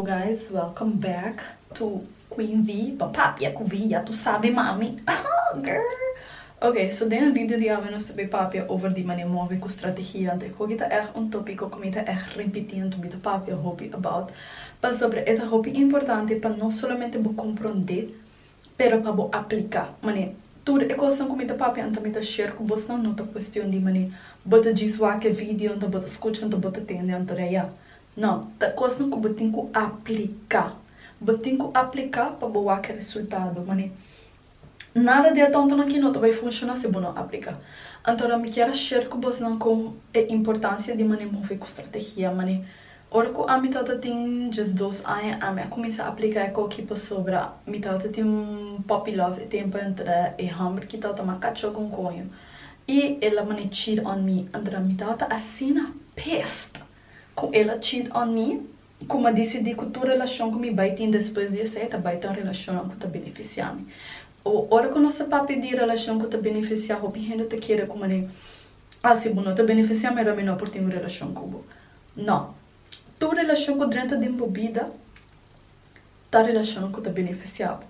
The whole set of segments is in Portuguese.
guys, welcome back to Queen V, papapia com V, já tu sabe mami. Girl. Ok, so deze video die we nos saber papia over die manier move com strategia. Então, hoje tá echt tópico que me tá echt repetindo me tá papia hobby about. Mas sobre esta hobby importante para não somente bo compreender, pero para bo aplicar. Mane, tudo é coisa que me tá papia, então me tá share com você não tá questão de mane, bota diz que vídeo, então bota escuta, então bota tende, então é não, a coisa que você tem que aplicar. Você tem que aplicar para boa que resultado, mani. Nada de tanto aqui não vai funcionar se você não aplicar. Então, eu quero share com você com a importância de mani mover com estratégia, mani. Ora que a mitad tem just 2 anos, a minha começa a aplicar aqui sobre a mitad tem puppy love, tempo entre e hammer que tá uma cachorro com coio. E ela mani cheat on me, entre a mitad assina peste. Com ela cheat on me, como decidi que tua relação com me vai ter depois de ser, tá vai ter uma relação que tá beneficiar me. Ou hora que nossa papi de relação que tá beneficiar, o gente te quer como nem, se bom não tá beneficiar, mas não por ter uma relação com você. Não, tua relação com dentro de vida, tá relação que tá beneficiar.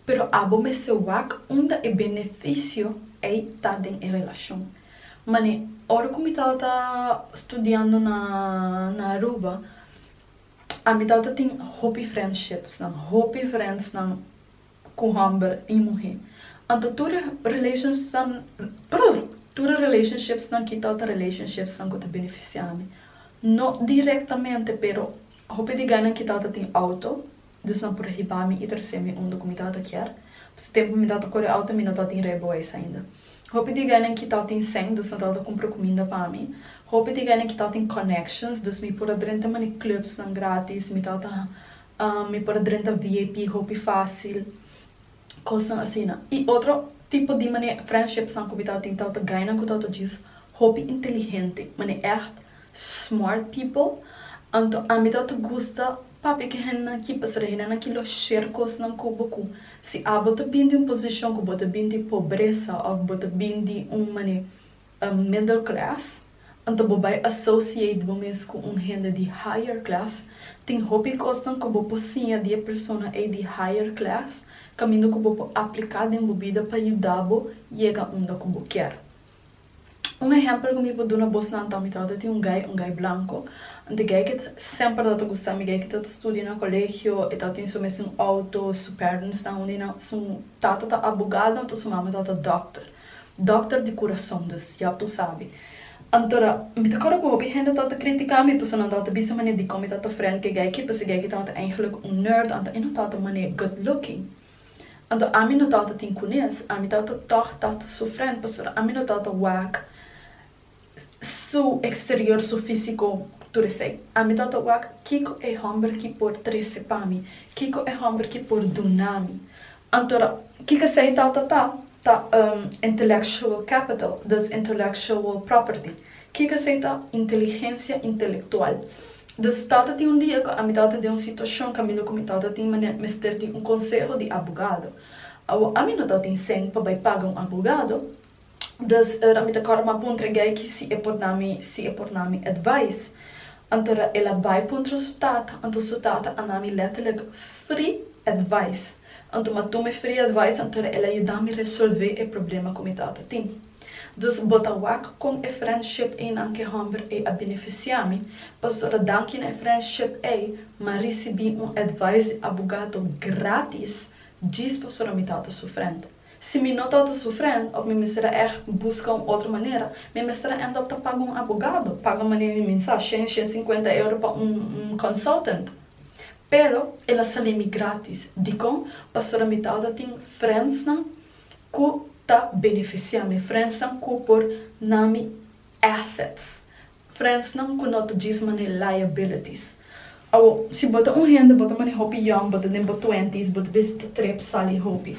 Pero abo me se wak onde é benefício é tá em relação. Mane, ora como eu tá estudando na Aruba, a minha tata tem happy friendships, happy friends com homem e mulher. Então toda relationships que tata relationships que te beneficiam. Não diretamente, pero happy de ganhar que tata tem auto, dus não por riba me e terceiro me onde como tata quer. Se tempo me tata corre auto, me não tata tem rebois ainda. Hope de ganhar que tal tem 100, dus não tal compra comida para mim. Hope de ganhar que tal tem connections, dus me por adrenta mani clubs não grátis, me tal me por adrenta VIP, hope fácil, coisa assim. E outro tipo de mani friendships não que tal tem tal ganhar que tal diz hope inteligente, mani echt smart people. Então a mim tal gosta papi que henna que passar henna que lo share coisas não cubo. Se a bota bem de posição que bota bem de pobreza ou bota bem de mani middle class, então bobai associate bomes com gente de higher class, tem hobby coisas que bo posia de pessoa é de higher class, caminho que bo aplicar em vida para ajudar bo chegar onde que bo quer. Exemplo que me vou dar na bolsa na mitad tem guy branco, and guy que sempre dá gosta, me guy que tá estuda no colégio, e tá tem sua auto, seu parents na onde na sua tata tá abogado, então sua mama tá doctor de coração, dus já tu sabe. Então, me tá cara com gente tá criticar me, porque não tá bisa maneira de como tá friend que guy que tá eigenlijk nerd, então e não tá maneira good looking. Então, a mim não tá tem conhece, a mim tá sofrendo, porque a mim não tá whack. Su exterior, su físico, tu sei. A mim tá wak, kiko é homem que por 13 para mim, kiko é homem que por dunami. Então, kiko sei tá intellectual capital, dus intellectual property. Kiko sei tá inteligência intelectual. Dus tata tem dia que a mim tata de uma situação que a mim como tata tem mister tem conselho de abogado. A mim não tem 100 para pagar abogado. Dus mi te korma puntre gay que se é por nami advice. Então ela vai puntre sutata, então sutata anami letterlijk free advice. Então mas tu me free advice, então ela ajuda me resolver o problema que me tata tem. Dus bota wak com a friendship em anche hamber e a beneficiami. Pastora danke na friendship mas recebi advice abogado grátis, diz pastora me tata sofrendo. Se me não está sofrendo, ou me será buscar outra maneira, me será ainda tá pagar abogado, paga maneira mensagem, 150 euros para consultant. Pero ela sale me grátis. Digo, pastora mitad tem friends que tá beneficiando, friends que por nami assets, friends que não diz maneira liabilities. Ou se bota gente, bota maneira hobby young, bota nem bota 20s, bota visit trip sali hobby.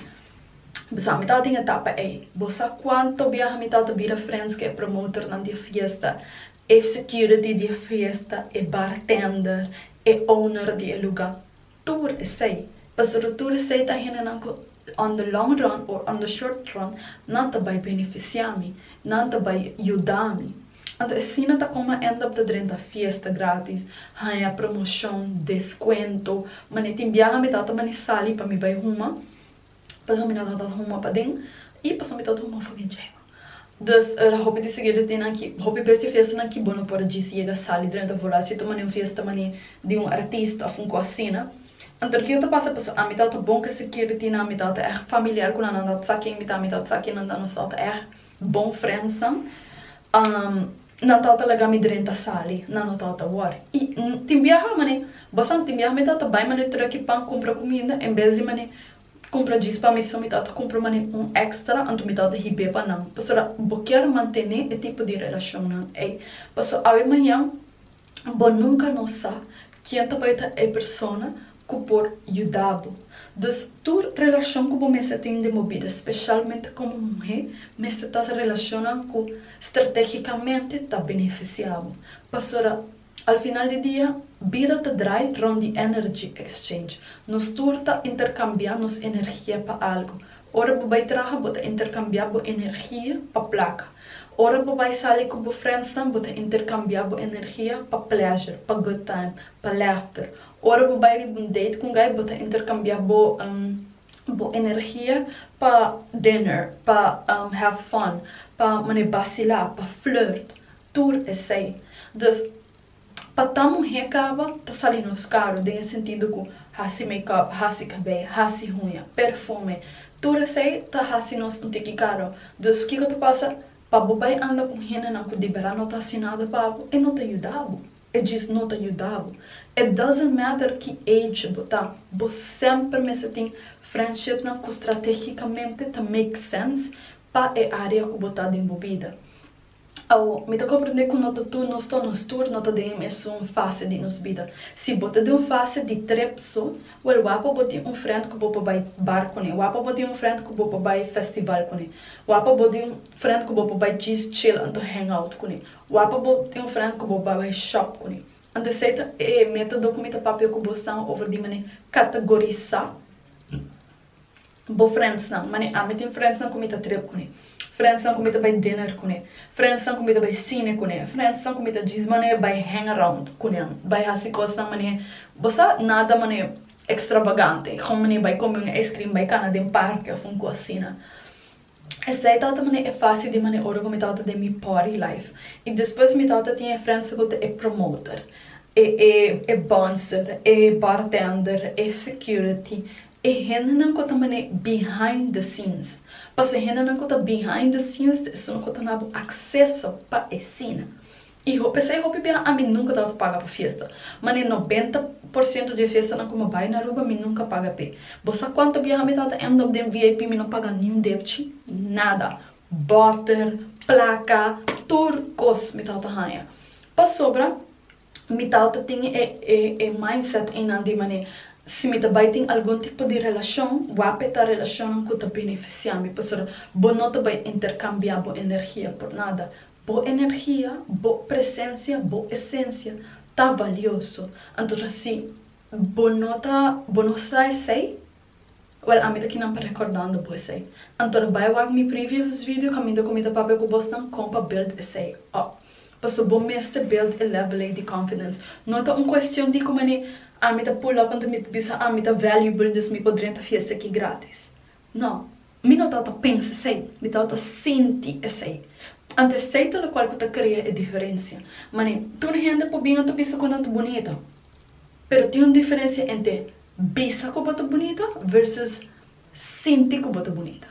Besa mitad tem etapa bosa quanto viaja mitad vira friends que é promotor na dia fiesta, é security dia fiesta, é bartender, é owner dia lugar. Tudo é sei. Pastor tudo sei tá hena on the long run or on the short run, não tá vai beneficiar me, não tá vai ajudar me. Então, assim, tá como enda para dentro da festa grátis, a promoção, desconto, mas tem viaja me tata mani sali para me vai ruma, passou me tata ruma para dentro e passou me tata ruma foguinho. Dus hoop de seguir de aqui, hoop de essa festa aqui bom para dizer sali dentro da vola, se tomar uma festa mani de artista ou cocina. Então, que eu passa a a mitad bom que se quer ter na mitad é familiar com a nanda saque mitad saque nanda no salta é bom friendsa. Não tá legal me dentro da sala, não tá war. E tem viajar mane, bastante tem viajar me tá bem mane ter aqui pão compra comida, em vez de mane compra disso para missão me tá compra mane extra, anto me tá ribe para não. Pastora, quero manter esse tipo de relação não é. Pastor, a manhã, bom nunca não sabe quem tá vai é pessoa que por ajudá-lo. Dus, tua relação com você tem de movida, especialmente como mulher, você está se relacionando com estrategicamente está beneficiado. Pastora, al final do dia, vida te drai rond de energy exchange. Nos turta intercambiar nos energia para algo. Ora vai trabalhar, bota intercambiar bo energia para placa. Ora vai sair com bo friends, bota intercambiar bo energia para pleasure, para good time, para laughter. Ora vai ir um date com gai, bota intercambiar bo energia para dinner, para have fun, para mane vacilar, para flirt. Tur é sei. Dus para tamo recaba, tá saindo os caros, tem sentido com hasi make-up, hasi cabelo, hasi unha, perfume. Tur é sei, tá hasi nos um caro. Dus que tu passa, para bobai anda com rena não com liberar não tá assinado para e não te ajudava. It just not ajudava. It doesn't matter que age botar, você sempre me tem friendship não que estrategicamente tá make sense para a área que botar de envolvida. Me toca aprender que nota tu não está nos tour, nota de é uma fase de nos vida. Se botar de uma fase de trepso, well, wapa botar friend que bopa vai bar com ele, wapa botar friend que bopa vai festival com ele, wapa botar friend que bopa vai just chill and hang out com ele, wapa botar friend que bopa vai shop com ele. Então, esse é o método que me tá papel que bosta over de maneira categorizar. Bo friends não, mas a tem friends não comita trip com ele. Friends não comita by dinner com ele. Friends não comita by cine com ele. Friends não comita diz maneira by hang around com ele. By assim coisa maneira, bossa nada maneira extravagante. Como maneira by comer um ice cream by cana de parque ou com cocina. Essa é tanta maneira é fácil de maneira hora como tanta de mi party life. E depois mi tanta tinha friends que é promoter, é bouncer, é bartender, é security. E gente não conta maneira behind the scenes. Mas gente não conta behind the scenes, isso não conta nada acesso para a cena. E eu pensei que a mim nunca dava paga para festa. Mas 90% de festa não como vai na rua, mim nunca paga para. Você quanto viaja me dá end up de VIP, mim não paga nenhum débito, nada. Butter, placa, turcos me dá raia. Para sobra, me dá tem mindset em andi maneira. Se me também tem algum tipo de relação, a relação que te beneficia me, pessoal, não te vai intercambiar boa energia por nada. Boa energia, boa presença, boa essência, tá valioso. Então, assim, não sei, well, a mim daqui não para recordando boa sei. Então, vai lá meu previous vídeo, caminho com minha papel que Boston compra build essay. Pessoal, bom mestre build a level de confidence. Não é uma questão de como a mim tá pull up quando me bisa a mim tá valuable dus me poderia tá fiesta aqui grátis. Não, me não tá pensa sei, me tá senti sei. Antes sei tudo qual que tá cria é diferença. Mas tu não rende por bem tu bisa quando tá bonita. Pero tem uma diferença entre bisa que bota bonita versus sentir que bota bonita.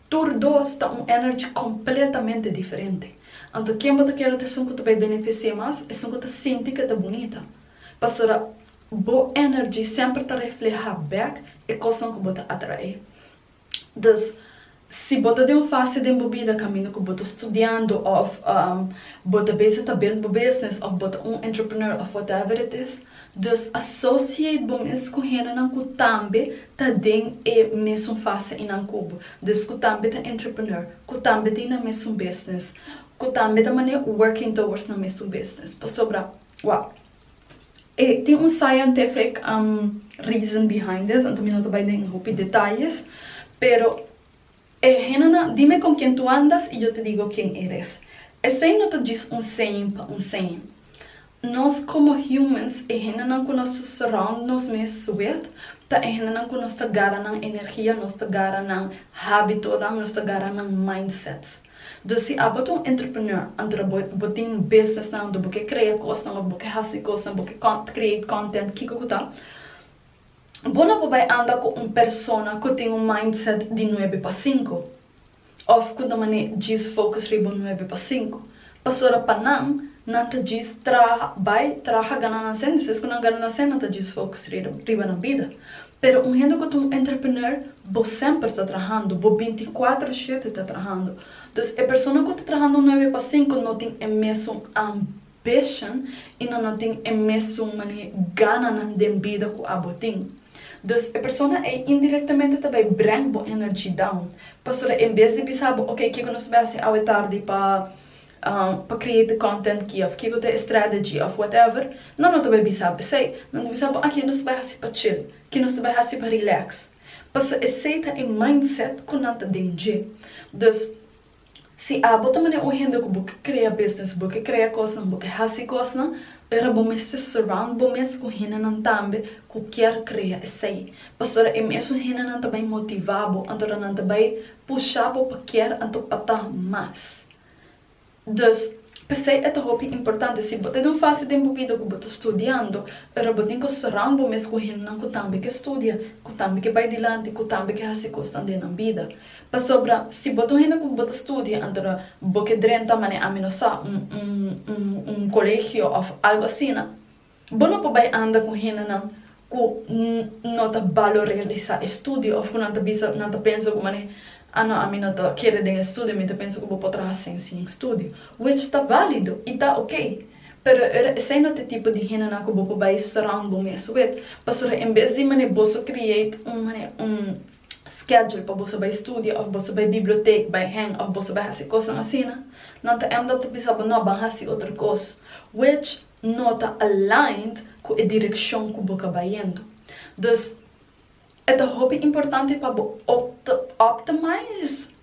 Tur dois tá energy completamente diferente. Então quem bota quer ter som que tu vai beneficiar mais é som que tu sente que tá bonita. Pastora boa energy sempre te refleja back e coisa que você atrai. Então, se você de uma fase de embobida caminho que você estudando ou você base tá build business ou você entrepreneur ou whatever it is, então associate bom isso com gente não que também tá dentro e mesmo fase em um cubo. Então que também tá entrepreneur, que também tem na mesmo business, que também tá maneira working towards na mesmo business. Para sobrar, wow. Tem um scientific reason behind this, então não vai dar detalhes, pero dime com quem tu andas e eu te digo quem eres. esse não te diz um 100 para um 100. Nós como humans, não que nós surround nos mesmos with, tá não que nós agarra na energia, nós agarra na hábito, nós agarra na mindsets. Dus se a botar entrepreneur, entre botar business não, do que criar coisas, não, do que fazer coisas, do que create content, que tá. Bono vai andar com uma pessoa que tem um mindset de 9 para 5. Ou que da maneira diz focus ribo 9 para 5. Pastora panang, nanta diz traha gananasen, se que não gananasen, nanta diz focus riba na vida. Pero um gente que um entrepreneur, bo sempre está trabalhando, bo 24/7 está trabalhando. Então, a pessoa que está trabalhando 9 para 5 não tem a mesma ambition e não tem a mesma gana de vida que a botin. Então, a pessoa indiretamente também brinca a energia down. Pastora, em vez de pensar, ok, que nós vamos fazer à tarde para create content aqui, ou que tem strategy, ou whatever, não também pensar, sei, não pensar, aqui nós vamos fazer para chill, que nós vamos fazer para relax. Pastora, esse é o mindset que não tem danger. Então, se a bota maneira o gente que cria business, que cria coisas, que faz coisas, era bom mesmo surround, bom mesmo com gente não também que quer criar esse. Pastora, é mesmo gente não também motivado, então não também puxar para quer, então para mais. Então, pensei é muito importante, se você não faz tempo vida que você está estudando, era bom que surround bom mesmo com gente não que também que estudia, que também que vai adiante, que também que faz coisas na vida. Pastora, se você gente que você estudia, então você drenta mané a menos colégio ou algo assim, você não pode andar com gente não que não está valorizar estudo ou que não está pensa como mané a mim não quer de estudo, mas penso que vou trabalhar sem estudo, which está válido e está ok. Pero esse não é o tipo de gente que vou vai surround bom mesmo. Pastora, em vez de mané você create schedule para você vai estudar, ou você vai biblioteca, vai hang, ou você vai fazer coisas assim, não tá ainda tu pensa não vai fazer outra coisa, which não está aligned com a direção que você vai indo. Então, é muito importante para optimizar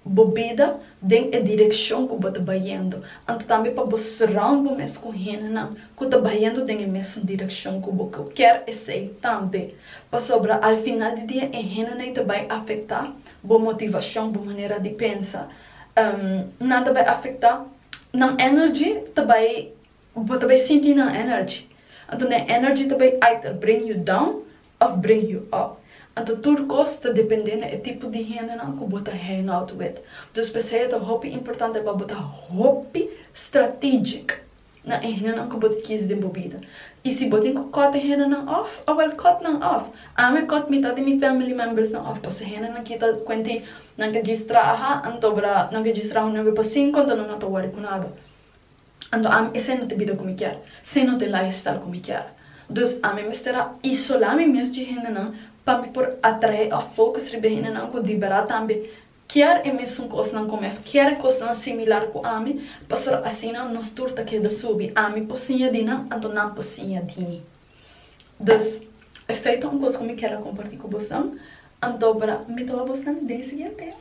a vida dentro da direção que você vai indo. Então, também para você surround você com gente que está indo dentro da mesma direção que você quer ser também. Para sobre, ao final do dia, a gente não vai afetar a motivação, a maneira de pensar. Nada vai afetar na energia, você vai sentir na energia. Então, a energia vai either bring you down ou bring you up. Então, tudo gosta dependendo do tipo de gente que você hang out with. Então, especialmente, é muito importante para você hobby strategic na gente que você quis desenvolver. E se você não cut gente off, ou well, cut não off. A minha cut metade de minha family members não off. Porque gente não kita quanti não que distraha, então não que distraha não para 5, então não estou worried com nada. Então, esse não tem vida como quer, esse não tem lifestyle como quer. Então, a minha será isolar-me mesmo de gente para me por atrair a focus de gente não que liberar também. Quer é mesmo coisa não comer, quer coisa similar com a mim, para assim não nos turta que da subir, a mim pocinha de não, então não pocinha de mim. Então, esta é uma coisa que eu quero compartilhar com vocês, então para me tomar vocês no dia seguinte.